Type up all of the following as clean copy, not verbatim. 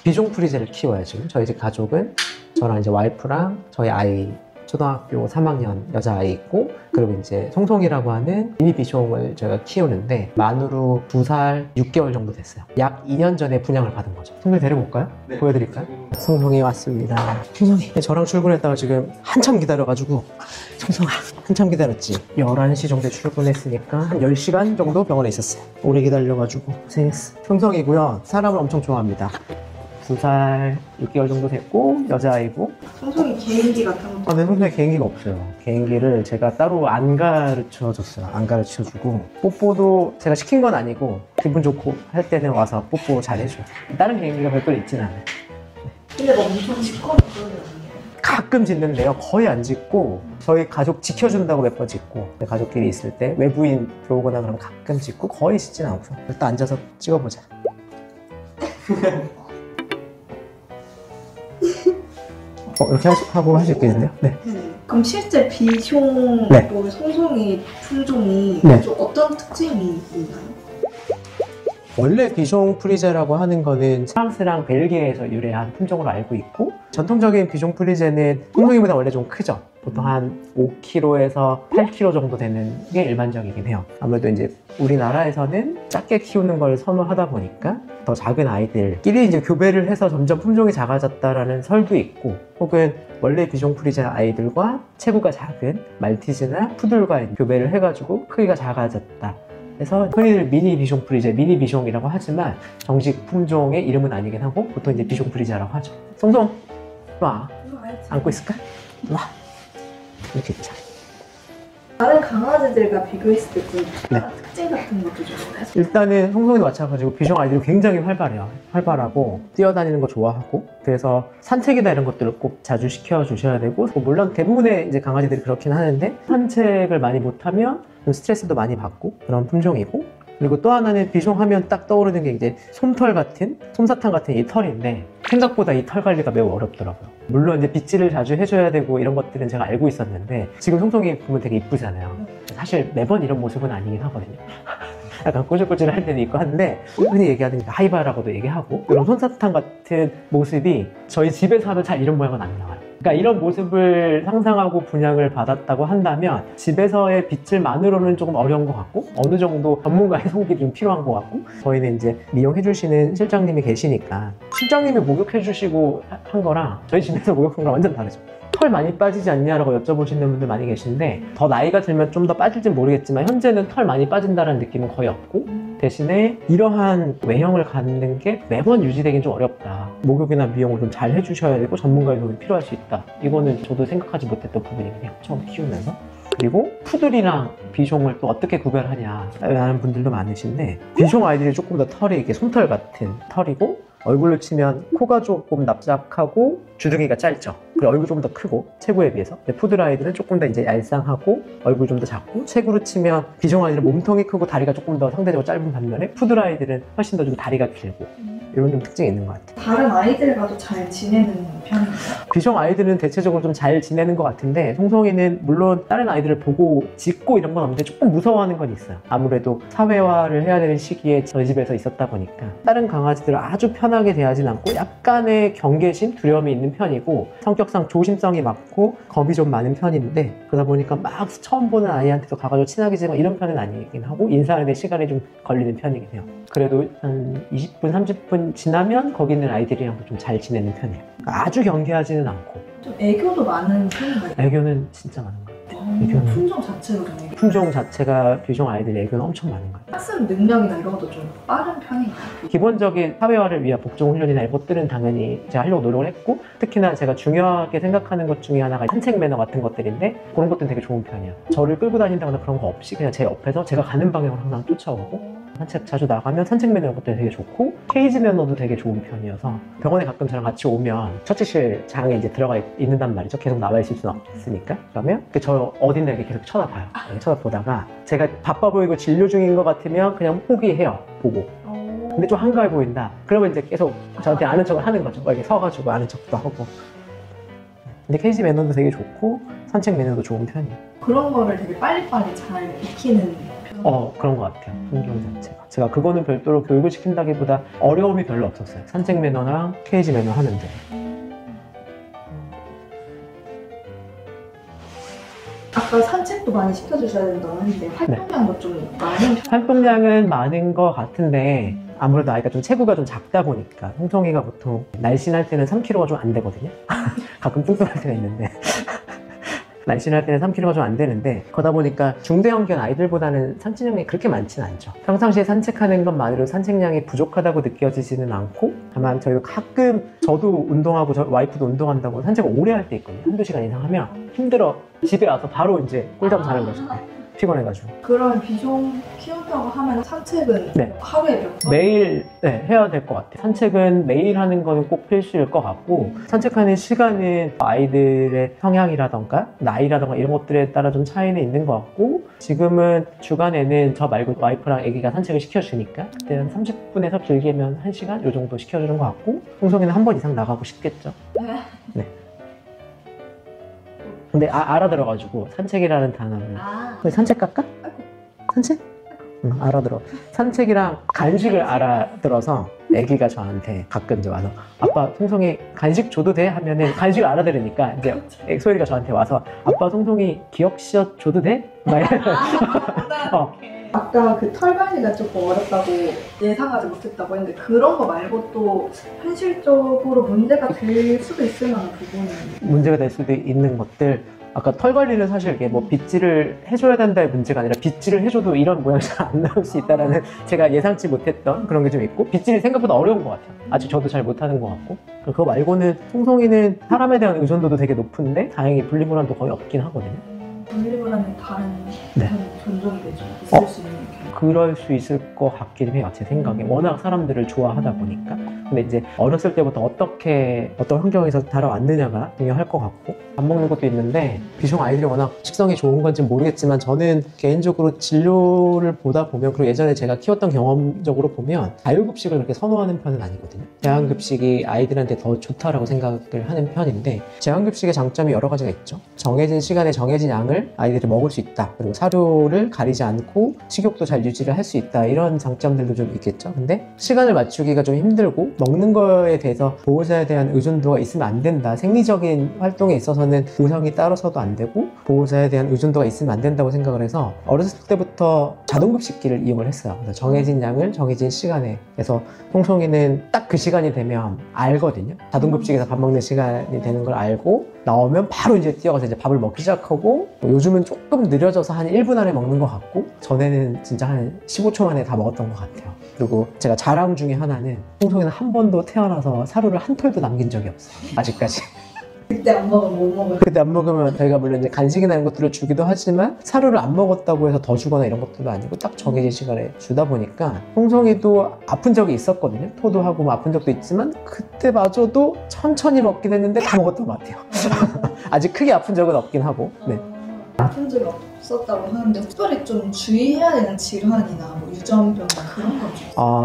비숑 프리제를 키워요. 지금 저희 집 가족은 저랑 이제 와이프랑 저희 아이 초등학교 3학년 여자아이 있고, 그리고 이제 송송이라고 하는 미니 비숑을 저희가 키우는데 만으로 2살 6개월 정도 됐어요. 약 2년 전에 분양을 받은 거죠. 송송이 데려볼까요? 네. 보여드릴까요? 송송이 왔습니다. 송송이 저랑 출근했다가 지금 한참 기다려가지고, 송송아 한참 기다렸지. 11시 정도에 출근했으니까 한 10시간 정도 병원에 있었어요. 오래 기다려가지고 고생했어. 송송이고요. 사람을 엄청 좋아합니다. 2살 6개월 정도 됐고 여자아이고. 송송이 개인기 같은 거? 네, 송송이 개인기가 없어요. 개인기를 제가 따로 안 가르쳐줬어요. 안 가르쳐주고, 뽀뽀도 제가 시킨 건 아니고 기분 좋고 할 때는 와서 뽀뽀 잘 해줘요. 다른 개인기가 별도로 있진 않아요. 근데 막 엄청 짖거나 그러는 거 아니에요? 가끔 짖는데요. 거의 안 짖고, 저희 가족 지켜준다고 몇 번 짖고, 가족끼리 있을 때 외부인 들어오거나 그러면 가끔 짖고, 거의 짖진 않고. 일단 앉아서 찍어보자. 이렇게 하고 하실 게 있는데요. 네. 그럼 실제 비숑 네. 또 송송이 품종이 네. 좀 어떤 특징이 있나요? 원래 비숑 프리제라고 하는 거는 프랑스랑 벨기에에서 유래한 품종으로 알고 있고, 전통적인 비숑 프리제는 송송이보다 원래 좀 크죠. 보통 한 5kg에서 8kg 정도 되는 게 일반적이긴 해요. 아무래도 이제 우리나라에서는 작게 키우는 걸 선호하다 보니까 더 작은 아이들끼리 이제 교배를 해서 점점 품종이 작아졌다라는 설도 있고, 혹은 원래 비숑 프리제 아이들과 체구가 작은 말티즈나 푸들과 교배를 해가지고 크기가 작아졌다. 그래서 흔히들 미니 비숑 프리제, 미니 비숑이라고 하지만 정식 품종의 이름은 아니긴 하고 보통 이제 비숑 프리제라고 하죠. 송송, 와. 안고 있을까? 와. 이렇게 있자. 다른 강아지들과 비교했을 때 좀 네. 특징 같은 것도 좀 있나요? 일단은 송송이도 마찬가지고 비숑 아이들이 굉장히 활발해요. 활발하고 뛰어다니는 거 좋아하고, 그래서 산책이나 이런 것들을 꼭 자주 시켜주셔야 되고, 물론 대부분의 이제 강아지들이 그렇긴 하는데 산책을 많이 못하면 좀 스트레스도 많이 받고 그런 품종이고, 그리고 또 하나는 비숑 하면 딱 떠오르는 게 이제 솜털 같은, 솜사탕 같은 이 털인데 생각보다 이 털 관리가 매우 어렵더라고요. 물론 이제 빗질을 자주 해줘야 되고 이런 것들은 제가 알고 있었는데, 지금 송송이 보면 되게 이쁘잖아요. 사실 매번 이런 모습은 아니긴 하거든요. 약간 꼬질꼬질할 때도 있고 한데, 흔히 얘기하는 하이바라고도 얘기하고, 이런 솜사탕 같은 모습이 저희 집에서 하면 잘 이런 모양은 안 나와요. 그러니까 이런 모습을 상상하고 분양을 받았다고 한다면 집에서의 빗질만으로는 조금 어려운 것 같고, 어느 정도 전문가의 손길이 좀 필요한 것 같고, 저희는 이제 미용해 주시는 실장님이 계시니까 실장님이 목욕해 주시고 한 거랑 저희 집에서 목욕한 거랑 완전 다르죠. 털 많이 빠지지 않냐라고 여쭤보시는 분들 많이 계신데, 더 나이가 들면 좀 더 빠질지는 모르겠지만 현재는 털 많이 빠진다는 느낌은 거의 없고, 대신에 이러한 외형을 갖는 게 매번 유지되긴 좀 어렵다. 목욕이나 미용을 좀 잘 해주셔야 되고 전문가의 도움이 필요할 수 있다. 이거는 저도 생각하지 못했던 부분이긴 해요. 처음 키우면서. 그리고 푸들이랑 비숑을 또 어떻게 구별하냐 라는 분들도 많으신데, 비숑 아이들이 조금 더 털이 이렇게 솜털 같은 털이고, 얼굴로 치면 코가 조금 납작하고 주둥이가 짧죠. 그리고 얼굴 좀 더 크고 체구에 비해서. 근데 푸들 아이들은 조금 더 이제 얄쌍하고 얼굴 좀 더 작고, 체구로 치면 비숑 아이들은 몸통이 크고 다리가 조금 더 상대적으로 짧은 반면에 푸들 아이들은 훨씬 더 좀 다리가 길고, 이런 좀 특징이 있는 것 같아요. 다른 아이들과도 잘 지내는 편인가요? 비숑 아이들은 대체적으로 좀 잘 지내는 것 같은데, 송송이는 물론 다른 아이들을 보고 짖고 이런 건 없는데 조금 무서워하는 건 있어요. 아무래도 사회화를 해야 되는 시기에 저희 집에서 있었다 보니까 다른 강아지들을 아주 편하게 대하진 않고 약간의 경계심, 두려움이 있는 편이고, 성격상 조심성이 많고 겁이 좀 많은 편인데, 그러다 보니까 막 처음 보는 아이한테도 가가지고 친하게 지내고 이런 편은 아니긴 하고, 인사하는데 시간이 좀 걸리는 편이긴 해요. 그래도 한 20분, 30분 지나면 거기 있는 아이들이랑 좀 잘 지내는 편이에요. 아주 경계하지는 않고. 좀 애교도 많은 편인가요? 애교는 진짜 많은 것 같아요. 애교는. 품종 자체로 좀 애교. 품종 자체가 비숑 아이들 애교는 엄청 많은 것 같아요. 학습 능력이나 이런 것도 좀 빠른 편인가요? 기본적인 사회화를 위한 복종 훈련이나 이런 것들은 당연히 제가 하려고 노력을 했고, 특히나 제가 중요하게 생각하는 것 중에 하나가 산책 매너 같은 것들인데, 그런 것들은 되게 좋은 편이에요. 저를 끌고 다닌다거나 그런 거 없이 그냥 제 옆에서 제가 가는 방향으로 항상 쫓아오고, 산책 자주 나가면 산책 매너 이런 것도 되게 좋고, 케이지 매너도 되게 좋은 편이어서 병원에 가끔 저랑 같이 오면 처치실 장에 이제 들어가 있는단 말이죠. 계속 나와 있을 수는 없으니까. 그러면 저 어딘가 이렇게 계속 쳐다봐요. 쳐다보다가 제가 바빠 보이고 진료 중인 것 같으면 그냥 포기해요. 보고. 근데 좀 한가해 보인다. 그러면 이제 계속 저한테 아는 척을 하는 거죠. 이렇게 서가지고 아는 척도 하고. 근데 케이지 매너도 되게 좋고 산책 매너도 좋은 편이에요. 그런 거를 되게 빨리빨리 잘 익히는 편. 그런 것 같아요. 환경 자체가. 제가 그거는 별도로 교육을 시킨다기보다 어려움이 별로 없었어요. 산책 매너랑 케이지 매너 하는데. 아까 산책도 많이 시켜주셔야 된다고 했는데 활동량도 좀 많은 편? 활동량은 많은 것 같은데 아무래도 아이가 좀 체구가 좀 작다 보니까 홍성이가 보통 날씬할 때는 3kg가 좀 안 되거든요. 가끔 뚱뚱할 때가 있는데 날씬할 때는 3kg가 좀 안 되는데 그러다 보니까 중대형견 아이들보다는 산책량이 그렇게 많지는 않죠. 평상시에 산책하는 것만으로 산책량이 부족하다고 느껴지지는 않고 다만 저희도 가끔 저도 운동하고 저 와이프도 운동한다고 산책을 오래 할 때 있거든요. 한두 시간 이상 하면 힘들어 집에 와서 바로 이제 꿀잠 자는 거죠. 피곤해가지고. 그러면 비숑 키운다고 하면 산책은 네. 하루에 몇 번? 매일 해야 될 것 같아요. 산책은 매일 하는 거는 꼭 필수일 것 같고 산책하는 시간은 아이들의 성향이라던가 나이라던가 이런 것들에 따라 좀 차이는 있는 것 같고 지금은 주간에는 저 말고 와이프랑 아기가 산책을 시켜주니까 그때는 30분에서 길게면 1시간 요 정도 시켜주는 것 같고 홍성이는 한 번 이상 나가고 싶겠죠. 네. 근데 알아들어가지고 산책이라는 단어를 산책 갈까? 산책? 응, 알아들어. 산책이랑 간식을 알아들어서 애기가 저한테 가끔 이제 와서 아빠 송송이 간식 줘도 돼? 하면은 간식을 알아들으니까 이제 소율이가 저한테 와서 아빠 송송이 기억 시옷 줘도 돼? 막 아까 그 털 관리가 조금 어렵다고 예상하지 못했다고 했는데 그런 거 말고 또 현실적으로 문제가 될 수도 있을 만한 부분이 문제가 될 수도 있는 것들 아까 털 관리는 사실 이게 뭐 빗질을 해줘야 된다의 문제가 아니라 빗질을 해줘도 이런 모양이 잘 안 나올 수 있다라는 제가 예상치 못했던 그런 게 좀 있고 빗질이 생각보다 어려운 것 같아요. 아직 저도 잘 못하는 것 같고 그거 말고는 송송이는 사람에 대한 의존도도 되게 높은데 다행히 분리불안도 거의 없긴 하거든요. 분리불안은 다른 네. 존중이 좀 있을 수 있는 그럴 수 있을 것 같긴 해요. 제 생각에 워낙 사람들을 좋아하다 보니까 근데 이제 어렸을 때부터 어떤 환경에서 자라왔느냐가 중요할 것 같고 밥 먹는 것도 있는데 비숑 아이들이 워낙 식성이 좋은 건지 모르겠지만 저는 개인적으로 진료를 보다 보면 그리고 예전에 제가 키웠던 경험적으로 보면 자율급식을 그렇게 선호하는 편은 아니거든요. 제한급식이 아이들한테 더 좋다라고 생각을 하는 편인데 제한급식의 장점이 여러 가지가 있죠. 정해진 시간에 정해진 양을 아이들이 먹을 수 있다. 그리고 사료를 가리지 않고 식욕도 잘 유지를 할 수 있다. 이런 장점들도 좀 있겠죠. 근데 시간을 맞추기가 좀 힘들고 먹는 거에 대해서 보호자에 대한 의존도가 있으면 안 된다. 생리적인 활동에 있어서는 보상이 따라서도 안 되고 보호자에 대한 의존도가 있으면 안 된다고 생각을 해서 어렸을 때부터 자동급식기를 이용을 했어요. 그래서 정해진 양을 정해진 시간에 그래서 송송이는 딱 그 시간이 되면 알거든요. 자동급식에서 밥 먹는 시간이 되는 걸 알고 나오면 바로 이제 뛰어가서 이제 밥을 먹기 시작하고 요즘은 조금 느려져서 한 1분 안에 먹는 것 같고 전에는 진짜 한 15초 만에 다 먹었던 것 같아요. 그리고 제가 자랑 중에 하나는 송송이는 한 번도 태어나서 사료를 한 톨도 남긴 적이 없어요. 아직까지. 그때 안 먹으면 못 먹어요. 그때 안 먹으면 저희가 물론 이제 간식이나 이런 것들을 주기도 하지만 사료를 안 먹었다고 해서 더 주거나 이런 것들도 아니고 딱 정해진 시간에 주다 보니까 송송이도 아픈 적이 있었거든요. 토도 하고 뭐 아픈 적도 있지만 그때마저도 천천히 먹긴 했는데 다 먹었던 것 같아요. 아직 크게 아픈 적은 없긴 하고. 네. 아픈 적이 없었다고 하는데 특별히 좀 주의해야 되는 질환이나 뭐 유전병이나 그런 건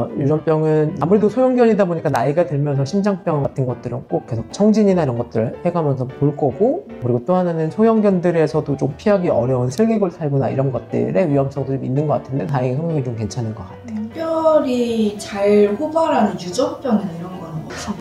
좀 유전병은 아무래도 소형견이다 보니까 나이가 들면서 심장병 같은 것들은 꼭 계속 청진이나 이런 것들을 해가면서 볼 거고 그리고 또 하나는 소형견들에서도 좀 피하기 어려운 슬개골탈구나 이런 것들의 위험성도 좀 있는 것 같은데 다행히 성능이 좀 괜찮은 것 같아요. 특별히 잘 호발하는 유전병이나 이런 거는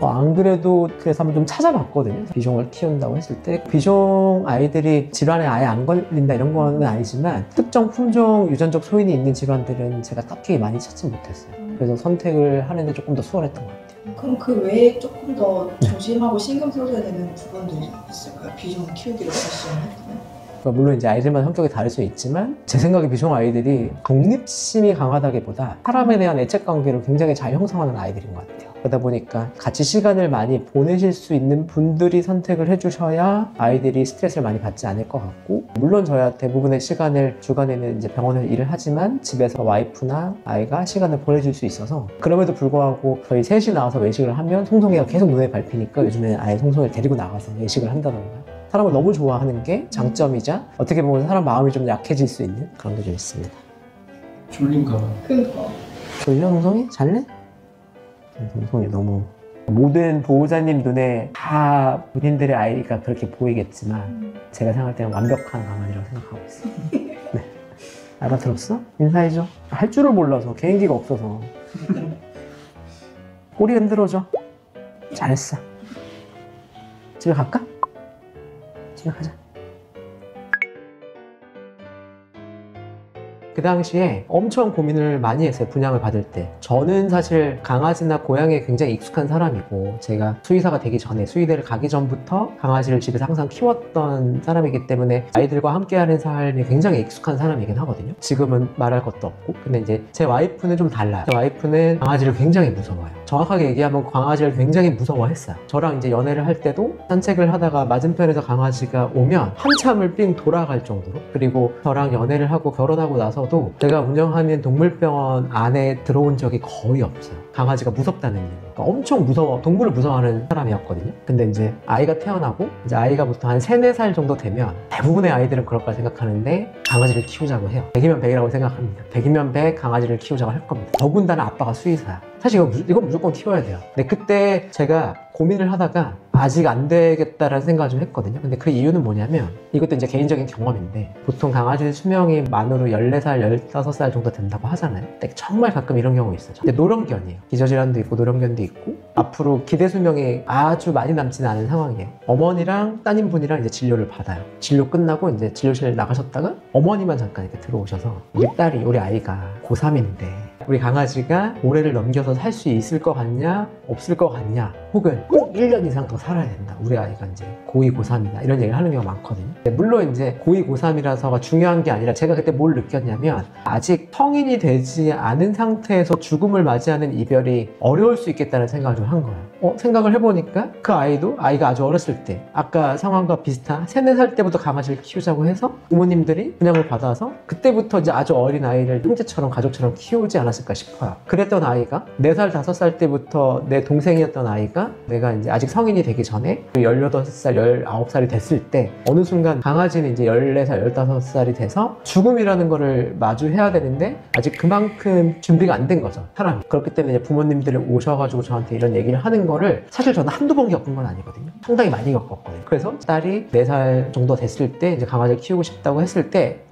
안 그래도 그래서 한번 좀 찾아봤거든요. 비숑을 키운다고 했을 때 비숑 아이들이 질환에 아예 안 걸린다 이런 거는 아니지만 특정 품종 유전적 소인이 있는 질환들은 제가 딱히 많이 찾지 못했어요. 그래서 선택을 하는데 조금 더 수월했던 것 같아요. 그럼 그 외에 조금 더 조심하고 신경 써줘야 되는 부분들이 있을까요? 비숑 키우기를 결심했다면? 그러니까 물론 이제 아이들마다 성격이 다를 수 있지만 제 생각에 비숑 아이들이 독립심이 강하다기보다 사람에 대한 애착관계를 굉장히 잘 형성하는 아이들인 것 같아요. 그러다 보니까 같이 시간을 많이 보내실 수 있는 분들이 선택을 해주셔야 아이들이 스트레스를 많이 받지 않을 것 같고 물론 저야 대부분의 시간을 주간에는 이제 병원에서 일을 하지만 집에서 와이프나 아이가 시간을 보내줄 수 있어서 그럼에도 불구하고 저희 셋이 나와서 외식을 하면 송송이가 계속 눈에 밟히니까 요즘에 아예 송송이를 데리고 나가서 외식을 한다던가 사람을 너무 좋아하는 게 장점이자 어떻게 보면 사람 마음이 좀 약해질 수 있는 그런 게 좀 있습니다. 졸린가 봐. 그러니까 졸려 송송이? 잘래? 송송이 너무 모든 보호자님 눈에 다 본인들의 아이가 그렇게 보이겠지만 제가 생각할 때는 완벽한 강아지라고 생각하고 있어요. 네. 알아들었어? 인사해줘. 할 줄을 몰라서 개인기가 없어서. 꼬리 흔들어줘. 잘했어. 집에 갈까? 집에 가자. 그 당시에 엄청 고민을 많이 했어요. 분양을 받을 때. 저는 사실 강아지나 고양이에 굉장히 익숙한 사람이고, 제가 수의사가 되기 전에, 수의대를 가기 전부터 강아지를 집에서 항상 키웠던 사람이기 때문에 아이들과 함께하는 삶이 굉장히 익숙한 사람이긴 하거든요. 지금은 말할 것도 없고. 근데 이제 제 와이프는 좀 달라요. 제 와이프는 강아지를 굉장히 무서워해요. 정확하게 얘기하면 강아지를 굉장히 무서워했어요. 저랑 이제 연애를 할 때도 산책을 하다가 맞은편에서 강아지가 오면 한참을 삥 돌아갈 정도로, 그리고 저랑 연애를 하고 결혼하고 나서 제가 운영하는 동물병원 안에 들어온 적이 거의 없어요. 강아지가 무섭다는 이유. 그러니까 엄청 무서워, 동물을 무서워하는 사람이었거든요. 근데 이제 아이가 태어나고 이제 아이가 보통 한 3, 4살 정도 되면 대부분의 아이들은 그럴 거라 생각하는데 강아지를 키우자고 해요. 100이면 100이라고 생각합니다. 100이면 100 강아지를 키우자고 할 겁니다. 더군다나 아빠가 수의사야. 사실 이건 무조건 키워야 돼요. 근데 그때 제가 고민을 하다가 아직 안 되겠다라는 생각을 좀 했거든요. 근데 그 이유는 뭐냐면, 이것도 이제 개인적인 경험인데, 보통 강아지 수명이 만으로 14살, 15살 정도 된다고 하잖아요. 근데 정말 가끔 이런 경우 있어요. 근데 노령견이에요. 기저질환도 있고 노령견도 있고, 앞으로 기대 수명이 아주 많이 남지는 않은 상황이에요. 어머니랑 따님분이랑 이제 진료를 받아요. 진료 끝나고 이제 진료실 나가셨다가 어머니만 잠깐 이렇게 들어오셔서, 우리 아이가 고3인데 우리 강아지가 올해를 넘겨서 살 수 있을 것 같냐, 없을 것 같냐, 혹은 꼭 1년 이상 더 살아야 된다. 우리 아이가 이제 고2, 고3이다. 이런 얘기를 하는 경우가 많거든요. 물론 이제 고2, 고3이라서가 중요한 게 아니라, 제가 그때 뭘 느꼈냐면, 아직 성인이 되지 않은 상태에서 죽음을 맞이하는 이별이 어려울 수 있겠다는 생각을 좀 한 거예요. 생각을 해보니까 그 아이가 아주 어렸을 때, 아까 상황과 비슷한 3, 4살 때부터 강아지를 키우자고 해서 부모님들이 분양을 받아서 그때부터 이제 아주 어린 아이를 형제처럼 가족처럼 키우지 않았을까 싶어요. 그랬던 아이가 4살, 5살 때부터 내 동생이었던 아이가, 내가 이제 아직 성인이 되기 전에 18살, 19살이 됐을 때 어느 순간 강아지는 이제 14살, 15살이 돼서 죽음이라는 거를 마주해야 되는데 아직 그만큼 준비가 안 된 거죠, 사람이. 그렇기 때문에 이제 부모님들이 오셔가지고 저한테 이런 얘기를 하는 거를, 사실 저는 한두 번 겪은 건 아니거든요. 상당히 많이 겪었거든요. 그래서 딸이 4살 정도 됐을 때 이제 강아지를 키우고 싶다고 했을 때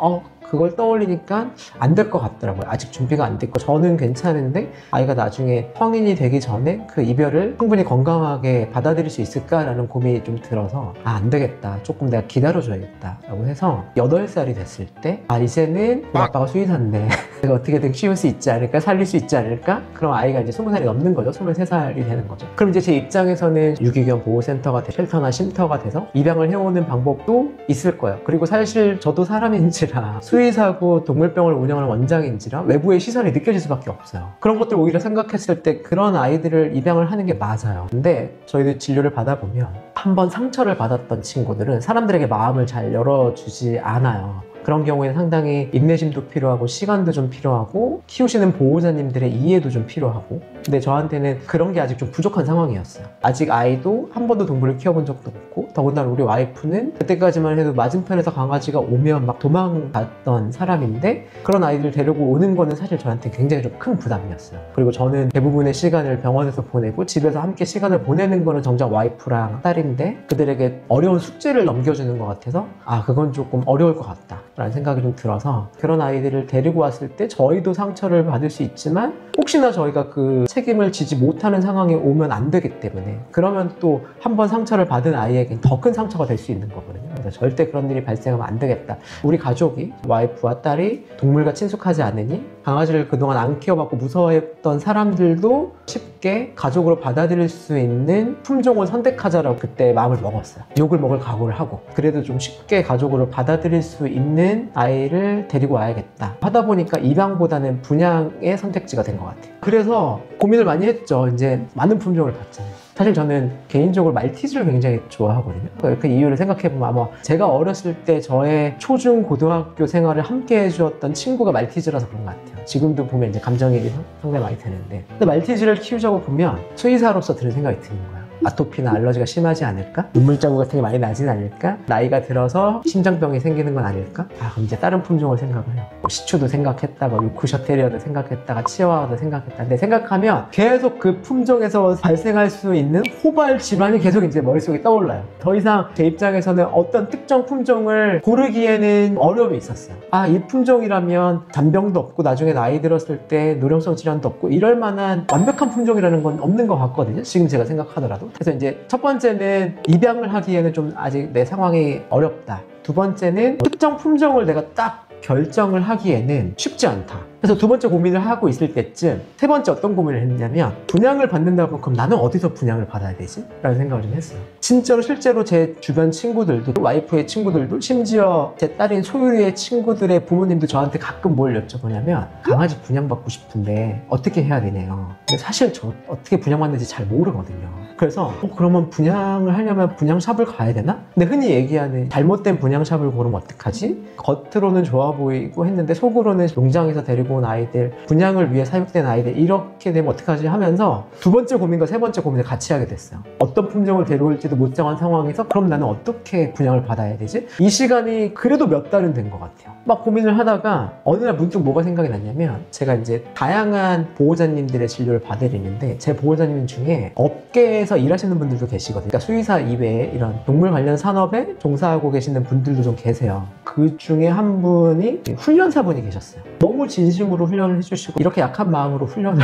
그걸 떠올리니까 안 될 것 같더라고요. 아직 준비가 안 됐고, 저는 괜찮은데 아이가 나중에 성인이 되기 전에 그 이별을 충분히 건강하게 받아들일 수 있을까라는 고민이 좀 들어서, 안 되겠다, 조금 내가 기다려줘야겠다 라고 해서 8살이 됐을 때, 이제는 아빠가 수의사인데 내가 어떻게든 키울 수 있지 않을까, 살릴 수 있지 않을까. 그럼 아이가 이제 20살이 넘는 거죠. 23살이 되는 거죠. 그럼 이제 제 입장에서는 유기견 보호센터가 쉘터나 쉼터가 돼서 입양을 해오는 방법도 있을 거예요. 그리고 사실 저도 사람인지라, 수의사고 동물병원을 운영하는 원장인지라 외부의 시선이 느껴질 수밖에 없어요. 그런 것들 오히려 생각했을 때 그런 아이들을 입양을 하는 게 맞아요. 근데 저희들 진료를 받아보면, 한번 상처를 받았던 친구들은 사람들에게 마음을 잘 열어주지 않아요. 그런 경우에는 상당히 인내심도 필요하고 시간도 좀 필요하고 키우시는 보호자님들의 이해도 좀 필요하고, 근데 저한테는 그런 게 아직 좀 부족한 상황이었어요. 아직 아이도 한 번도 동물을 키워본 적도 없고, 더군다나 우리 와이프는 그때까지만 해도 맞은편에서 강아지가 오면 막 도망갔던 사람인데, 그런 아이들을 데리고 오는 거는 사실 저한테 굉장히 좀 큰 부담이었어요. 그리고 저는 대부분의 시간을 병원에서 보내고 집에서 함께 시간을 보내는 거는 정작 와이프랑 딸인데, 그들에게 어려운 숙제를 넘겨주는 것 같아서 그건 조금 어려울 것 같다 라는 생각이 좀 들어서, 그런 아이들을 데리고 왔을 때 저희도 상처를 받을 수 있지만 혹시나 저희가 그 책임을 지지 못하는 상황에 오면 안 되기 때문에, 그러면 또 한 번 상처를 받은 아이에겐 더 큰 상처가 될 수 있는 거거든요. 그래서 절대 그런 일이 발생하면 안 되겠다. 우리 가족이, 와이프와 딸이 동물과 친숙하지 않으니 강아지를 그동안 안 키워봤고 무서워했던 사람들도 쉽게 가족으로 받아들일 수 있는 품종을 선택하자라고 그때 마음을 먹었어요. 욕을 먹을 각오를 하고, 그래도 좀 쉽게 가족으로 받아들일 수 있는 아이를 데리고 와야겠다 하다 보니까 입양보다는 분양의 선택지가 된 것 같아요. 그래서 고민을 많이 했죠. 이제 많은 품종을 봤잖아요. 사실 저는 개인적으로 말티즈를 굉장히 좋아하거든요. 그 이유를 생각해보면, 아마 제가 어렸을 때 저의 초중 고등학교 생활을 함께 해주었던 친구가 말티즈라서 그런 것 같아요. 지금도 보면 이제 감정이입이 상당히 많이 되는데, 근데 말티즈를 키우자고 보면 수의사로서 드는 생각이 드는 거예요. 아토피나 알러지가 심하지 않을까? 눈물 자국 같은 게 많이 나진 않을까? 나이가 들어서 심장병이 생기는 건 아닐까? 그럼 이제 다른 품종을 생각을 해요. 시추도 생각했다가 요크셔 테리어도 생각했다가 치와와도 생각했다. 근데 생각하면 계속 그 품종에서 발생할 수 있는 호발 질환이 계속 이제 머릿속에 떠올라요. 더 이상 제 입장에서는 어떤 특정 품종을 고르기에는 어려움이 있었어요. 이 품종이라면 잔병도 없고 나중에 나이 들었을 때 노령성 질환도 없고 이럴 만한 완벽한 품종이라는 건 없는 것 같거든요. 지금 제가 생각하더라도. 그래서 이제 첫 번째는 입양을 하기에는 좀 아직 내 상황이 어렵다. 두 번째는 특정 품종을 내가 딱 결정을 하기에는 쉽지 않다. 그래서 두 번째 고민을 하고 있을 때쯤 세 번째 어떤 고민을 했냐면 분양을 받는다고 그럼 나는 어디서 분양을 받아야 되지? 라는 생각을 좀 했어요. 진짜로 실제로 제 주변 친구들도 와이프의 친구들도 심지어 제 딸인 소율이의 친구들의 부모님도 저한테 가끔 뭘 여쭤보냐면 강아지 분양받고 싶은데 어떻게 해야 되냐요. 근데 사실 저 어떻게 분양받는지 잘 모르거든요. 그래서 그러면 분양을 하려면 분양샵을 가야 되나? 근데 흔히 얘기하는 잘못된 분양샵을 고르면 어떡하지? 겉으로는 좋아 보이고 했는데 속으로는 농장에서 데리고 온 아이들, 분양을 위해 사육된 아이들 이렇게 되면 어떡하지 하면서 두 번째 고민과 세 번째 고민을 같이 하게 됐어요. 어떤 품종을 데려올지도 못 정한 상황에서 그럼 나는 어떻게 분양을 받아야 되지? 이 시간이 그래도 몇 달은 된 것 같아요. 막 고민을 하다가 어느 날 문득 뭐가 생각이 났냐면 제가 이제 다양한 보호자님들의 진료를 받아들이는데 제 보호자님 중에 업계에서 일하시는 분들도 계시거든요. 그러니까 수의사 이외에 이런 동물 관련 산업에 종사하고 계시는 분들도 좀 계세요. 그 중에 한 분이 훈련사분이 계셨어요. 너무 진심으로 훈련을 해주시고 이렇게 약한 마음으로 훈련을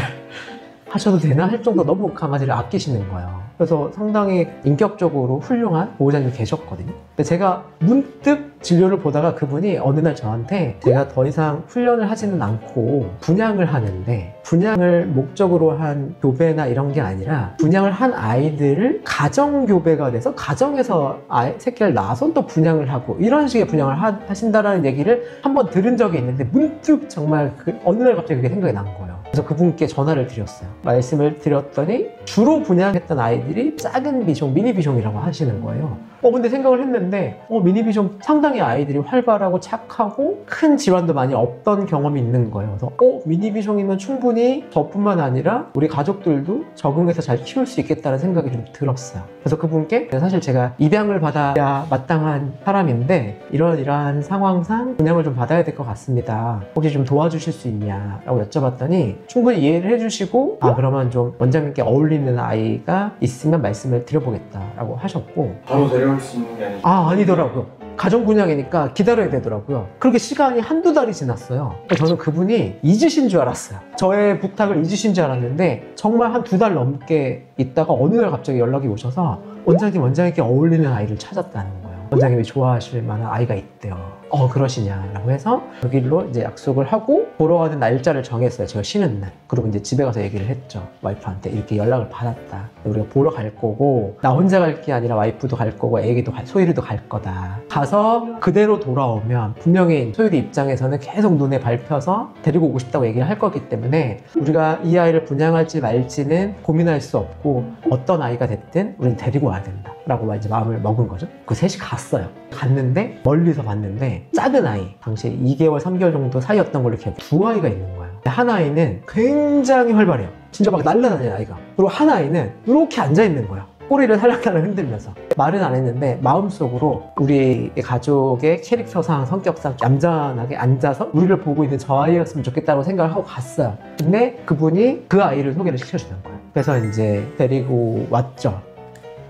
하셔도 되나 할 정도 너무 강아지를 아끼시는 거예요. 그래서 상당히 인격적으로 훌륭한 보호자님이 계셨거든요. 근데 제가 문득 진료를 보다가 그분이 어느 날 저한테 제가 더 이상 훈련을 하지는 않고 분양을 하는데 분양을 목적으로 한 교배나 이런 게 아니라 분양을 한 아이들을 가정교배가 돼서 가정에서 새끼를 낳아서 또 분양을 하고 이런 식의 분양을 하신다라는 얘기를 한번 들은 적이 있는데 문득 정말 어느 날 갑자기 그게 생각이 난 거예요. 그래서 그분께 전화를 드렸어요. 말씀을 드렸더니 주로 분양했던 아이들이 작은 비숑, 미니 비숑이라고 하시는 거예요. 근데 생각을 했는데 미니 비숑 상당히 아이들이 활발하고 착하고 큰 질환도 많이 없던 경험이 있는 거예요. 그래서 미니 비숑이면 충분히 저뿐만 아니라 우리 가족들도 적응해서 잘 키울 수 있겠다는 생각이 좀 들었어요. 그래서 그분께 사실 제가 입양을 받아야 마땅한 사람인데 이러한 상황상 분양을 좀 받아야 될 것 같습니다. 혹시 좀 도와주실 수 있냐 라고 여쭤봤더니 충분히 이해를 해주시고 그러면 좀 원장님께 어울리는 아이가 있으면 말씀을 드려보겠다라고 하셨고 바로 데려올 수 있는 게 아니죠. 아니더라고요. 가정 분양이니까 기다려야 되더라고요. 그렇게 시간이 한두 달이 지났어요. 저는 그분이 잊으신 줄 알았어요. 저의 부탁을 잊으신 줄 알았는데 정말 한 두 달 넘게 있다가 어느 날 갑자기 연락이 오셔서 원장님께 어울리는 아이를 찾았다는 거예요. 원장님이 좋아하실 만한 아이가 있대요. 그러시냐라고 해서 그 길로 이제 약속을 하고 보러 가는 날짜를 정했어요. 제가 쉬는 날. 그리고 이제 집에 가서 얘기를 했죠. 와이프한테 이렇게 연락을 받았다. 우리가 보러 갈 거고 나 혼자 갈 게 아니라 와이프도 갈 거고 애기도 소율이도 갈 거다. 가서 그대로 돌아오면 분명히 소율이 입장에서는 계속 눈에 밟혀서 데리고 오고 싶다고 얘기를 할 거기 때문에 우리가 이 아이를 분양할지 말지는 고민할 수 없고 어떤 아이가 됐든 우리는 데리고 와야 된다. 라고 이제 마음을 먹은 거죠. 그 셋이 갔어요. 갔는데 멀리서 봤는데 작은 아이, 당시에 2개월, 3개월 정도 사이였던 걸로 기억해요. 두 아이가 있는 거예요. 한 아이는 굉장히 활발해요. 진짜 막 날라다녀요, 아이가. 그리고 한 아이는 이렇게 앉아있는 거예요. 꼬리를 살랑살랑 흔들면서. 말은 안 했는데 마음속으로 우리 가족의 캐릭터상, 성격상 얌전하게 앉아서 우리를 보고 있는 저 아이였으면 좋겠다고 생각을 하고 갔어요. 근데 그분이 그 아이를 소개를 시켜주는 거예요. 그래서 이제 데리고 왔죠.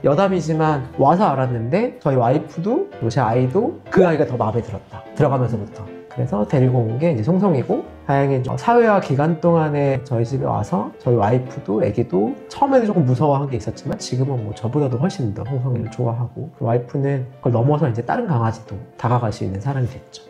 여담이지만 와서 알았는데 저희 와이프도 그리고 제 아이도 그 아이가 더 마음에 들었다. 들어가면서부터. 그래서 데리고 온 게 이제 송송이고 다행히 사회화 기간 동안에 저희 집에 와서 저희 와이프도 애기도 처음에는 조금 무서워한 게 있었지만 지금은 뭐 저보다도 훨씬 더 송송이를 좋아하고 와이프는 그걸 넘어서 이제 다른 강아지도 다가갈 수 있는 사람이 됐죠.